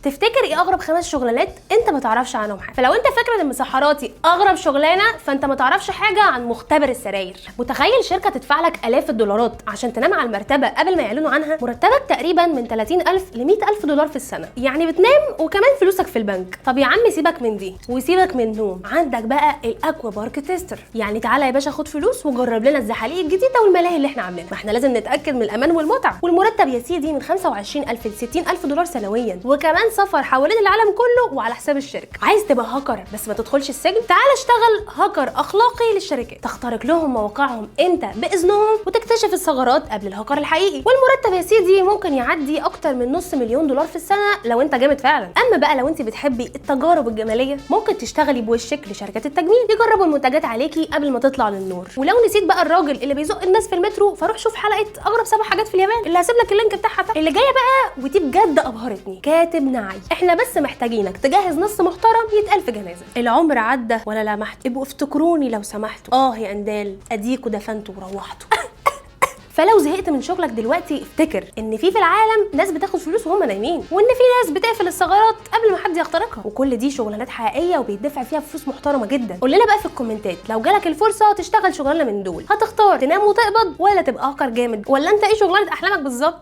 تفتكر ايه اغرب 5 شغلانات انت ما تعرفش عنهم حاجه؟ فلو انت فاكر ان المسحراتي اغرب شغلانه فانت ما تعرفش حاجه عن مختبر السراير. متخيل شركه تدفع لك الاف الدولارات عشان تنام على المرتبه قبل ما يعلنوا عنها؟ مرتبك تقريبا من 30,000 ل 100,000 دولار في السنه، يعني بتنام وكمان فلوسك في البنك. طب يا عم سيبك من دي وسيبك من النوم، عندك بقى الاكوا بارك تيستر. يعني تعالى يا باشا خد فلوس وجرب لنا الزحاليق الجديده والملاهي اللي احنا عاملينها، ما احنا لازم نتاكد من الامان والمتعه. والمرتب يا سيدي من 25,000 ل 60,000 دولار سنويا، وكمان سفر حوالين العالم كله وعلى حساب الشركه. عايز تبقى هاكر بس ما تدخلش السجن؟ تعالى اشتغل هاكر اخلاقي للشركات، تخترق لهم مواقعهم انت باذنهم وتكتشف الثغرات قبل الهاكر الحقيقي. والمرتب يا سيدي ممكن يعدي اكتر من نص مليون دولار في السنه لو انت جامد فعلا. اما بقى لو انت بتحبي التجارب الجماليه ممكن تشتغلي بوشك لشركات التجميل يجربوا المنتجات عليكي قبل ما تطلع للنور. ولو نسيت بقى الراجل اللي بيزق الناس في المترو فروح شوف حلقه اغرب 7 حاجات في اليابان اللي هسيب لك اللينك بتاعها تحت. اللي جايه بقى ودي بجد ابهرتني، كاتب نعي. احنا بس محتاجينك تجهز نص محترم يتقال في جنازه. العمر عدى ولا لمحت، ابقوا افتكروني لو سمحتوا. يا اندال اديكوا دفنتوا وروحتوا. فلو زهقت من شغلك دلوقتي افتكر ان في العالم ناس بتاخد فلوس وهم نايمين، وان في ناس بتقفل الثغرات قبل ما حد يخترقها، وكل دي شغلانات حقيقيه وبيدفع فيها فلوس محترمه جدا. قول لنا بقى في الكومنتات لو جالك الفرصه تشتغل شغلانه من دول هتختار تنام وتقبض ولا تبقى هاكر جامد، ولا انت ايه شغلانه احلامك بالظبط؟